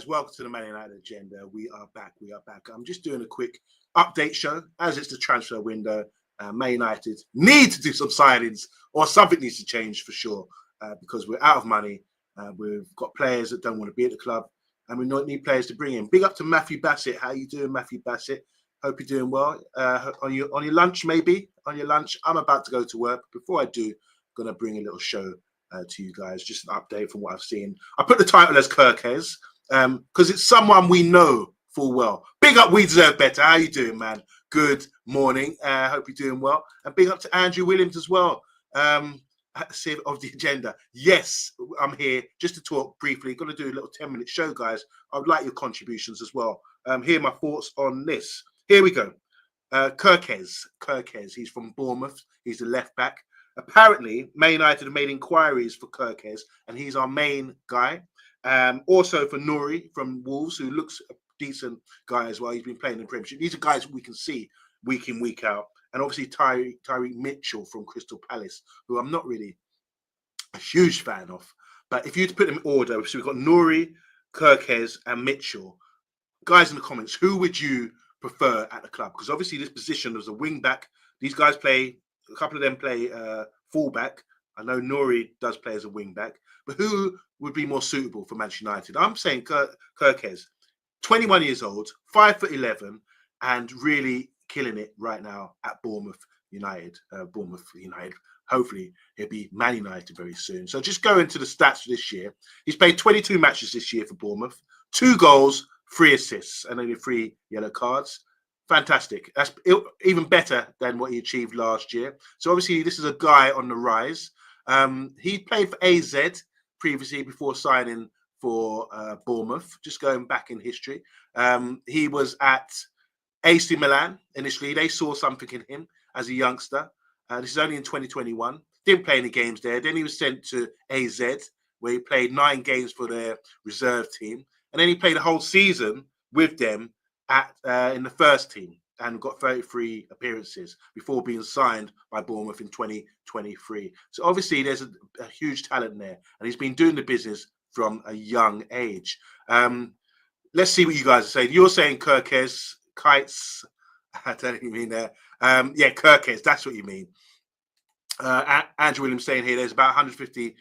guys, welcome to the Man United Agenda. We are back. I'm just doing a quick update show as it's the transfer window. Man United need to do some signings, or something needs to change for sure, because we're out of money. We've got players that don't want to be at the club, and we need players to bring in. Big up to Matthew Bassett. How you doing, Matthew Bassett? Hope you're doing well. On your lunch, maybe on your lunch. I'm about to go to work. Before I do, I'm gonna bring a little show to you guys, just an update from what I've seen. I put the title as Kerkez because it's someone we know full well. Big up, we deserve better. How you doing, man? Good morning. Hope you're doing well. And big up to Andrew Williams as well. Of the agenda. Yes, I'm here just to talk briefly. Going to do a little 10-minute show, guys. I would like your contributions as well. Hear my thoughts on this. Here we go. Kerkez. He's from Bournemouth. He's the left back. Apparently, Man United have made inquiries for Kerkez, and he's our main guy. Also for Nouri from Wolves, who looks a decent guy as well. He's been playing in the Premiership. These are guys we can see week in, week out. And obviously Tyreek Mitchell from Crystal Palace, who I'm not really a huge fan of. But if you put them in order, so we've got Nouri, Kerkez, and Mitchell. Guys in the comments, who would you prefer at the club? Because obviously this position as a wing back, these guys play. A couple of them play fullback. I know Nouri does play as a wing back, but who would be more suitable for Manchester United? I'm saying Kerkez, 21 years old, 5'11", and really killing it right now at Bournemouth United. Hopefully he'll be Man United very soon. So just go into the stats for this year. He's played 22 matches this year for Bournemouth, 2 goals, 3 assists, and only 3 yellow cards. Fantastic. That's even better than what he achieved last year. So obviously this is a guy on the rise. He played for AZ previously before signing for Bournemouth, just going back in history. He was at AC Milan initially. They saw something in him as a youngster. This is only in 2021. Didn't play any games there. Then he was sent to AZ, where he played 9 games for their reserve team. And then he played a whole season with them in the first team and got 33 appearances before being signed by Bournemouth in 2023. So obviously there's a huge talent there, and he's been doing the business from a young age. Let's see what you guys are saying. You're saying Kerkez, kites. I don't even mean that. Yeah, Kerkez, that's what you mean. Andrew Williams saying here there's about 150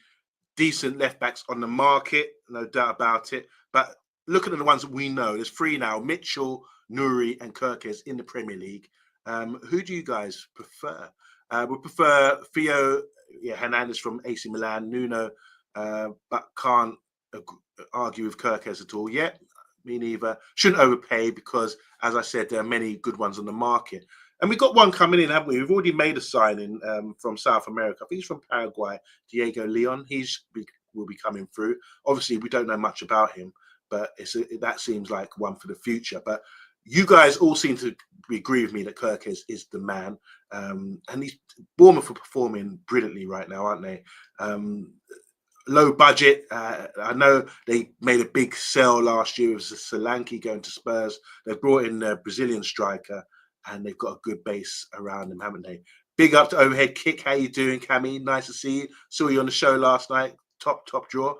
decent left backs on the market, no doubt about it. But looking at the ones that we know, there's 3 now: Mitchell, Nouri, and Kerkez in the Premier League. Who do you guys prefer? We prefer Theo Hernandez from AC Milan, Nuno, but can't argue with Kerkez at all yet. Me neither. Shouldn't overpay because, as I said, there are many good ones on the market. And we've got one coming in, haven't we? We've already made a signing from South America. I think he's from Paraguay, Diego Leon. Will be coming through. Obviously, we don't know much about him, but that seems like one for the future. But you guys all seem to agree with me that Kerkez is the man. And Bournemouth are performing brilliantly right now, aren't they? Low budget. I know they made a big sell last year. It was Solanke going to Spurs. They brought in a Brazilian striker, and they've got a good base around them, haven't they? Big up to Overhead Kick. How you doing, Cammy? Nice to see you. Saw you on the show last night. Top draw.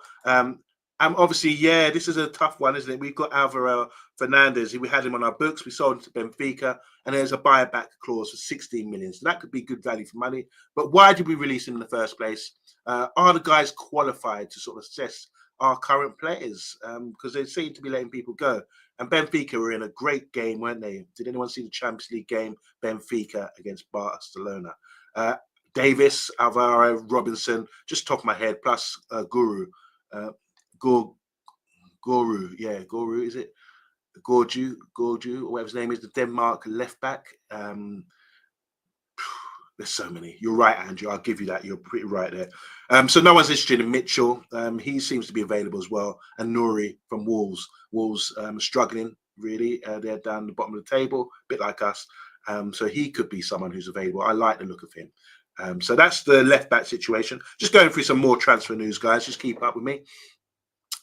Obviously, yeah, this is a tough one, isn't it? We've got Alvaro Fernandez. We had him on our books. We sold him to Benfica, and there's a buyback clause for 16 million. So that could be good value for money. But why did we release him in the first place? Are the guys qualified to sort of assess our current players? Because they seem to be letting people go. And Benfica were in a great game, weren't they? Did anyone see the Champions League game? Benfica against Barcelona. Davis, Alvaro, Robinson, just top of my head, plus Guru. Guru, is it? Gorju, or whatever his name is, the Denmark left back. There's so many. You're right, Andrew. I'll give you that. You're pretty right there. So no one's interested in Mitchell. He seems to be available as well. And Nouri from Wolves. Wolves struggling, really. They're down the bottom of the table, a bit like us. So he could be someone who's available. I like the look of him. So that's the left back situation. Just going through some more transfer news, guys. Just keep up with me.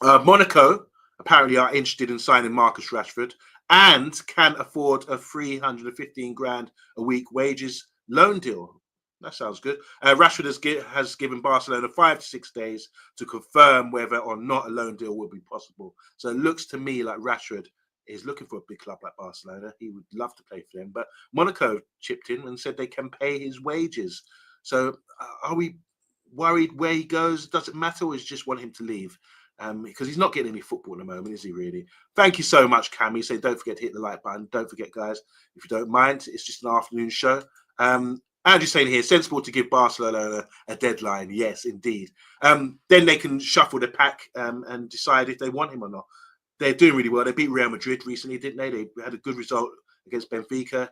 Monaco apparently are interested in signing Marcus Rashford and can afford a 315 grand a week wages loan deal. That sounds good. Rashford has given Barcelona 5 to 6 days to confirm whether or not a loan deal will be possible. So it looks to me like Rashford is looking for a big club like Barcelona. He would love to play for them. But Monaco chipped in and said they can pay his wages. So are we worried where he goes? Does it matter, or is just want him to leave? Because he's not getting any football at the moment, is he really? Thank you so much, Cammy. Say don't forget to hit the like button. Don't forget, guys, if you don't mind, it's just an afternoon show. Andrew's saying here, sensible to give Barcelona a deadline. Yes, indeed. Then they can shuffle the pack and decide if they want him or not. They're doing really well. They beat Real Madrid recently, didn't they? They had a good result against Benfica.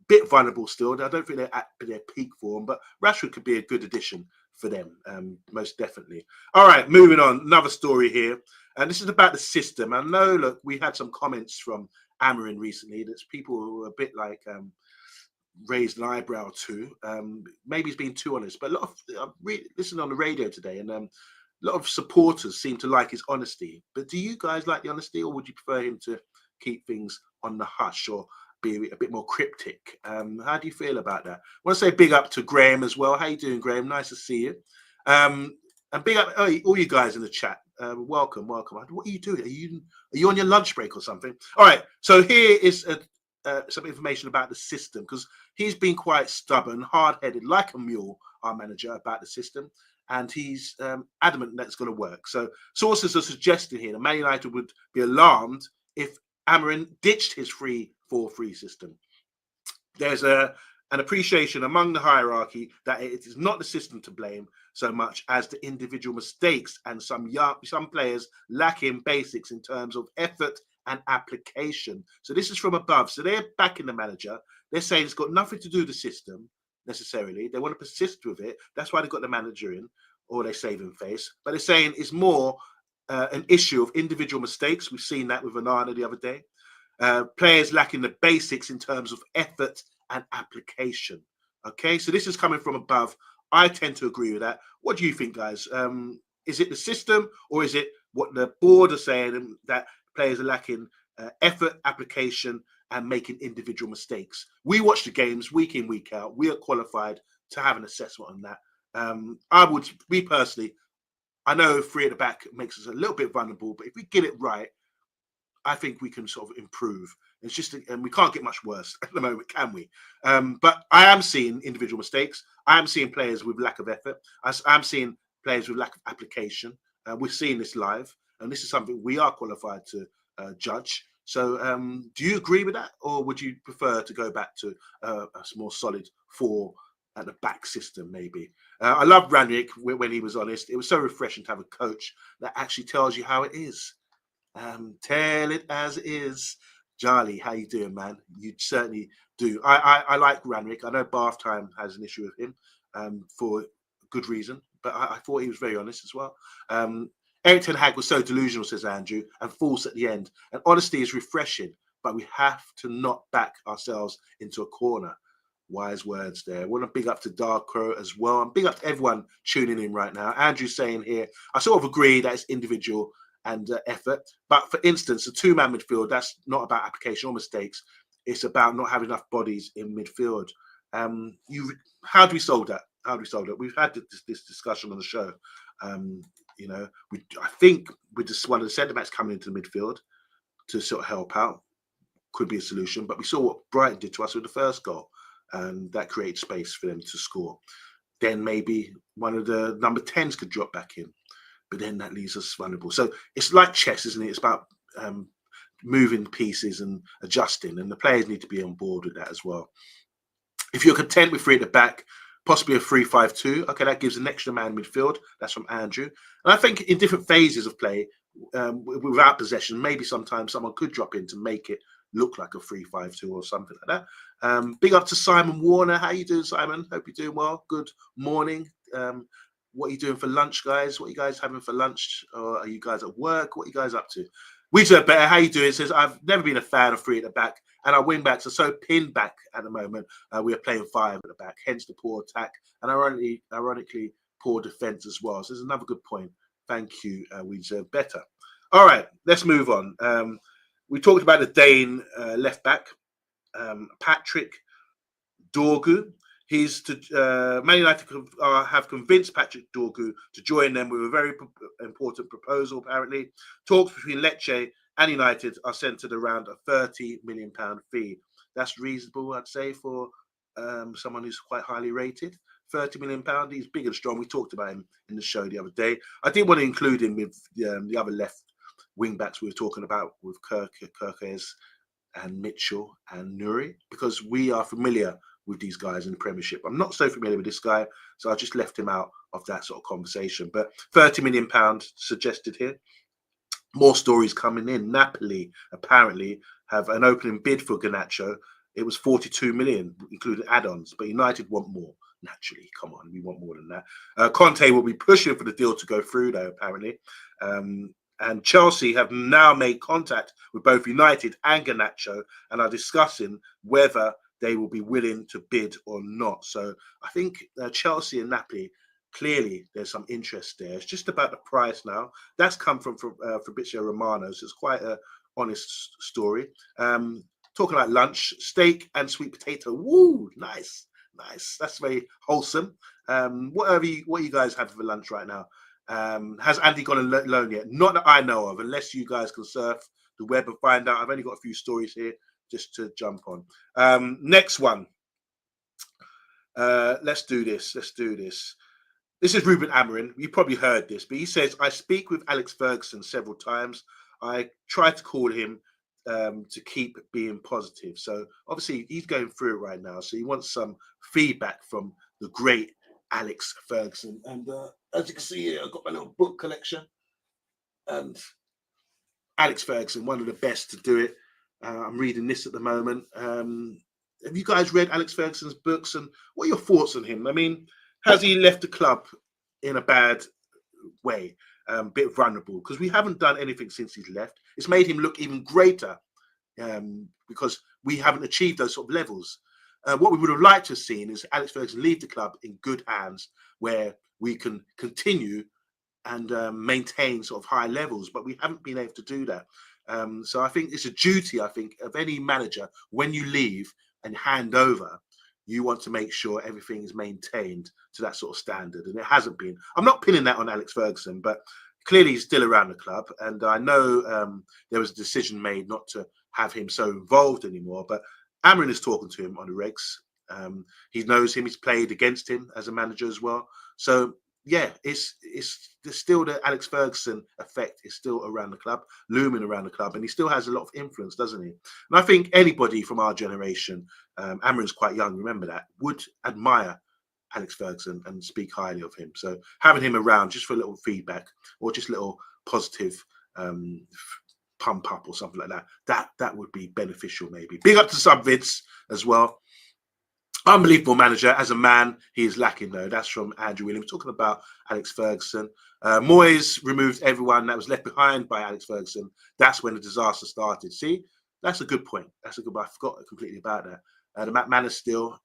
Bit vulnerable still. I don't think they're at their peak form, but Rashford could be a good addition for them, most definitely. All right, moving on. Another story here. And this is about the system. I know, look, we had some comments from Amarin recently. There's people who are a bit like... raised an eyebrow to. Maybe he's been too honest, but a lot of listening on the radio today, and a lot of supporters seem to like his honesty. But do you guys like the honesty, or would you prefer him to keep things on the hush or be a bit more cryptic? How do you feel about that? I want to say big up to Graham as well. How you doing, Graham? Nice to see you. And big up all you guys in the chat. Welcome. What are you doing? Are you on your lunch break or something? All right. So here is some information about the system, because he's been quite stubborn, hard-headed, like a mule, our manager, about the system, and he's adamant that it's going to work. So sources are suggesting here that Man United would be alarmed if Amarin ditched his 3-4-3 system. There's an appreciation among the hierarchy that it is not the system to blame so much as the individual mistakes and some players lacking basics in terms of effort and application. So this is from above. So they're backing the manager. They're saying it's got nothing to do with the system necessarily. They want to persist with it. That's why they got the manager in, or they save him face. But they're saying it's more an issue of individual mistakes. We've seen that with Onana the other day. Players lacking the basics in terms of effort and application. Okay, so this is coming from above. I tend to agree with that. What do you think, guys? Is it the system, or is it what the board are saying, that players are lacking effort, application, and making individual mistakes? We watch the games week in, week out. We are qualified to have an assessment on that. Me personally, I know 3 at the back makes us a little bit vulnerable, but if we get it right, I think we can sort of improve. It's just, and we can't get much worse at the moment, can we? But I am seeing individual mistakes. I am seeing players with lack of effort. I'm seeing players with lack of application. We're seeing this live, and this is something we are qualified to judge. So do you agree with that, or would you prefer to go back to a more solid 4 at the back system, maybe? I love Ranić when he was honest. It was so refreshing to have a coach that actually tells you how it is. Tell it as it is. Charlie, how you doing, man? You certainly do. I like Ranić. I know Bath Time has an issue with him for good reason, but I thought he was very honest as well. Erik ten Hag was so delusional, says Andrew, and false at the end. And honesty is refreshing, but we have to not back ourselves into a corner. Wise words there. I want to big up to Dark Crow as well, and big up to everyone tuning in right now. Andrew's saying here, I sort of agree that it's individual and effort, but for instance, a 2-man midfield, that's not about application or mistakes. It's about not having enough bodies in midfield. How do we solve that? We've had this discussion on the show. I think with just one of the centre backs coming into the midfield to sort of help out could be a solution. But we saw what Brighton did to us with the first goal, and that created space for them to score. Then maybe one of the number 10s could drop back in, but then that leaves us vulnerable. So it's like chess, isn't it? It's about moving pieces and adjusting, and the players need to be on board with that as well. If you're content with 3 at the back, possibly a 3-5-2, okay, that gives an extra man midfield. That's from Andrew. And I think in different phases of play, without possession, maybe sometimes someone could drop in to make it look like a 3-5-2 or something like that. Big up to Simon Warner. How you doing, Simon? Hope you're doing well. Good morning. What are you doing for lunch, guys? What are you guys having for lunch? Or are you guys at work? What are you guys up to? We do it better. How you doing? It says, I've never been a fan of 3 at the back, and our wing backs are so pinned back at the moment. We are playing 5 at the back, hence the poor attack, and ironically poor defense as well. So there's another good point. Thank you. We deserve better. All right, let's move on. We talked about the Dane left back, Patrick Dorgu. He's to Man United have convinced Patrick Dorgu to join them with a very important proposal. Apparently, talks between Lecce and United are centred around a £30 million fee. That's reasonable, I'd say, for someone who's quite highly rated. £30 million. He's big and strong. We talked about him in the show the other day. I did want to include him with the other left wing backs we were talking about with Kerkez and Mitchell and Nuri, because we are familiar with these guys in the Premiership. I'm not so familiar with this guy, so I just left him out of that sort of conversation. But £30 million suggested here. More stories coming in. Napoli apparently have an opening bid for Garnacho. It was 42 million, including add-ons, but United want more. Naturally, come on, we want more than that. Conte will be pushing for the deal to go through, though, apparently. And Chelsea have now made contact with both United and Garnacho and are discussing whether they will be willing to bid or not. So I think Chelsea and Napoli, clearly there's some interest there. It's just about the price now. That's come from Fabrizio Romano, so it's quite an honest story. Talking about lunch, steak and sweet potato. Woo, nice. That's very wholesome. What are you guys having for lunch right now? Has Andy gone alone yet? Not that I know of, unless you guys can surf the web and find out. I've only got a few stories here just to jump on. Next one. Let's do this. This is Ruben Amorim. You probably heard this, but he says, I speak with Alex Ferguson several times. I try to call him to keep being positive. So obviously he's going through it right now. So he wants some feedback from the great Alex Ferguson. And as you can see here, I've got my little book collection. And Alex Ferguson, one of the best to do it. I'm reading this at the moment. Have you guys read Alex Ferguson's books? And what are your thoughts on him? I mean, has he left the club in a bad way? Bit vulnerable, because we haven't done anything since he's left. It's made him look even greater because we haven't achieved those sort of levels. What we would have liked to have seen is Alex Ferguson leave the club in good hands where we can continue and maintain sort of high levels, but we haven't been able to do that. So I think it's a duty, of any manager, when you leave and hand over, you want to make sure everything is maintained to that sort of standard, and it hasn't been. I'm not pinning that on Alex Ferguson, but clearly he's still around the club, and I know there was a decision made not to have him so involved anymore, but Amorim is talking to him on the regs. He knows him, he's played against him as a manager as well. So yeah, it's still the Alex Ferguson effect is still around the club, looming around the club, and he still has a lot of influence, doesn't he? And I think anybody from our generation, Amorim's quite young, remember that, would admire Alex Ferguson and speak highly of him. So having him around just for a little feedback or just a little positive pump up or something like that would be beneficial maybe. Big up to Sub Vince as well. Unbelievable manager. As a man, he is lacking, though. That's from Andrew Williams, talking about Alex Ferguson. Moyes removed everyone that was left behind by Alex Ferguson. That's when the disaster started. See, that's a good point. I forgot completely about that. The McManus still,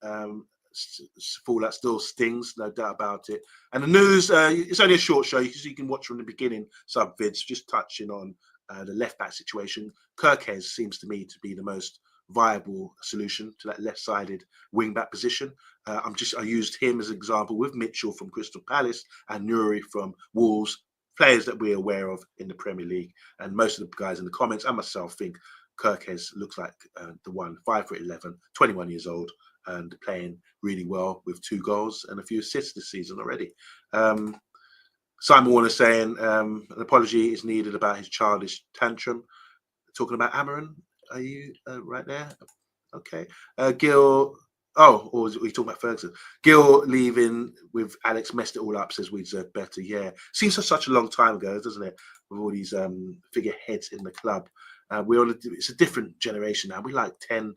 fallout still stings, no doubt about it. And the news, it's only a short show, so you can watch from the beginning, sub-vids, just touching on the left-back situation. Kerkez seems to me to be the most viable solution to that left-sided wing-back position. I used him as an example with Mitchell from Crystal Palace and Nuri from Wolves, players that we're aware of in the Premier League. And most of the guys in the comments and myself think Kerkez looks like the one, 5'11", 21 years old, and playing really well with 2 goals and a few assists this season already. Simon Warner saying an apology is needed about his childish tantrum. Talking about Amorim. Are you right there? Okay. Gil, or was we talking about Ferguson? Gil leaving with Alex messed it all up, says we deserve better. Yeah. Seems such a long time ago, doesn't it? With all these figureheads in the club. It's a different generation now. We're like 10,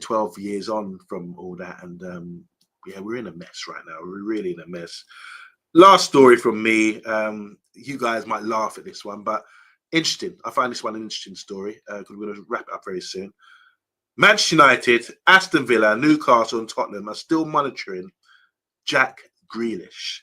12 years on from all that. And yeah, we're in a mess right now. We're really in a mess. Last story from me. You guys might laugh at this one, but interesting. I find this one an interesting story because we're going to wrap it up very soon. Manchester United, Aston Villa, Newcastle and Tottenham are still monitoring Jack Grealish,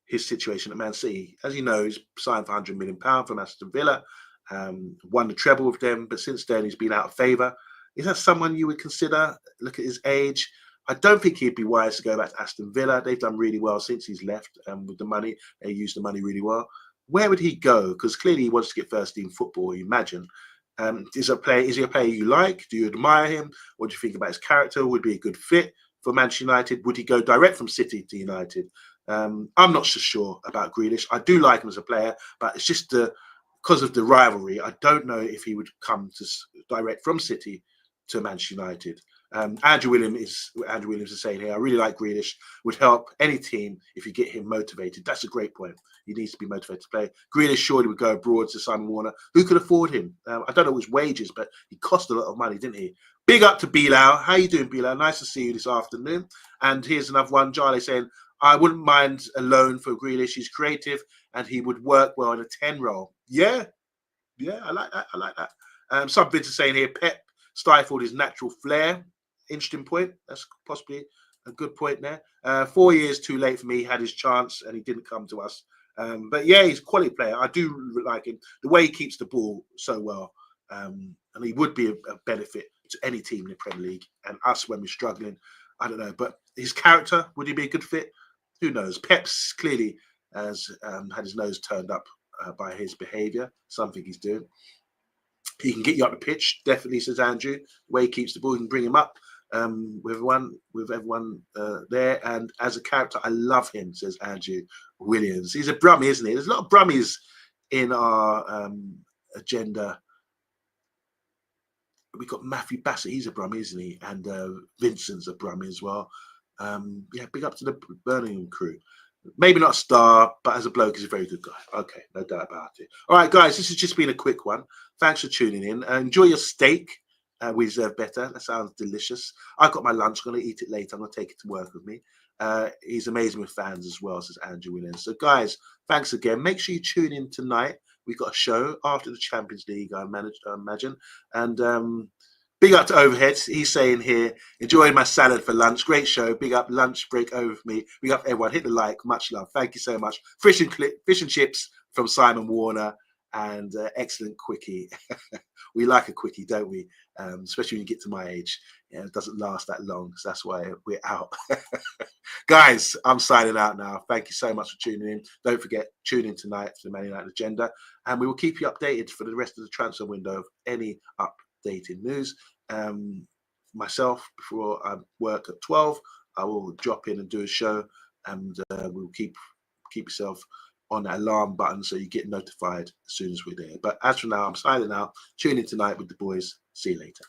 his situation at Man City. As you know, he's signed for £100 million from Aston Villa, won the treble with them, but since then he's been out of favour. Is that someone you would consider? Look at his age. I don't think he'd be wise to go back to Aston Villa. They've done really well since he's left, with the money. They used the money really well. Where would he go? Because clearly he wants to get first team football, you imagine. Is he a player you like? Do you admire him? What do you think about his character? Would be a good fit for Manchester United? Would he go direct from City to United? I'm not so sure about Grealish. I do like him as a player, but it's just because of the rivalry. I don't know if he would come to direct from City to Manchester United. Andrew Williams is saying here, I really like Grealish. Would help any team if you get him motivated. That's a great point. He needs to be motivated to play. Grealish surely would go abroad to Simon Warner. Who could afford him? I don't know his wages, but he cost a lot of money, didn't he? Big up to Bilal. How you doing, Bilal? Nice to see you this afternoon. And here's another one. Charlie saying, I wouldn't mind a loan for Grealish. He's creative and he would work well in a 10 role. Yeah, I like that. I like that. Some bits are saying here, Pep stifled his natural flair. Interesting point. That's possibly a good point there. 4 years too late for me. He had his chance and he didn't come to us. But yeah, he's a quality player. I do like him. The way he keeps the ball so well. And he would be a benefit to any team in the Premier League and us when we're struggling. I don't know. But his character, would he be a good fit? Who knows? Pep's clearly has had his nose turned up by his behaviour, something he's doing. He can get you up the pitch, definitely, says Andrew. The way he keeps the ball, you can bring him up with everyone there. And as a character, I love him, says Andrew Williams. He's a Brummie, isn't he? There's a lot of Brummies in our agenda. We've got Matthew Bassett, he's a Brummie, isn't he? And Vincent's a Brummie as well. Yeah, big up to the Birmingham crew. Maybe not a star, but as a bloke, he's a very good guy. Okay, no doubt about it. All right, guys, this has just been a quick one. Thanks for tuning in. Enjoy your steak. We deserve better. That sounds delicious. I've got my lunch. I'm going to eat it later. I'm going to take it to work with me. He's amazing with fans as well, says Andrew Williams. So, guys, thanks again. Make sure you tune in tonight. We've got a show after the Champions League, I imagine. And big up to Overheads. He's saying here, enjoying my salad for lunch. Great show. Big up, lunch break over for me. Big up everyone. Hit the like. Much love. Thank you so much. Fish and chips from Simon Warner and excellent quickie. We like a quickie, don't we? Especially when you get to my age. Yeah, it doesn't last that long, so that's why we're out. Guys, I'm signing out now. Thank you so much for tuning in. Don't forget, tune in tonight for the Man United Agenda, and we will keep you updated for the rest of the transfer window of any updated news. Myself, before I work at 12, I will drop in and do a show, and we'll keep yourself on that alarm button so you get notified as soon as we're there. But as for now, I'm signing out. Tune in tonight with the boys. See you later.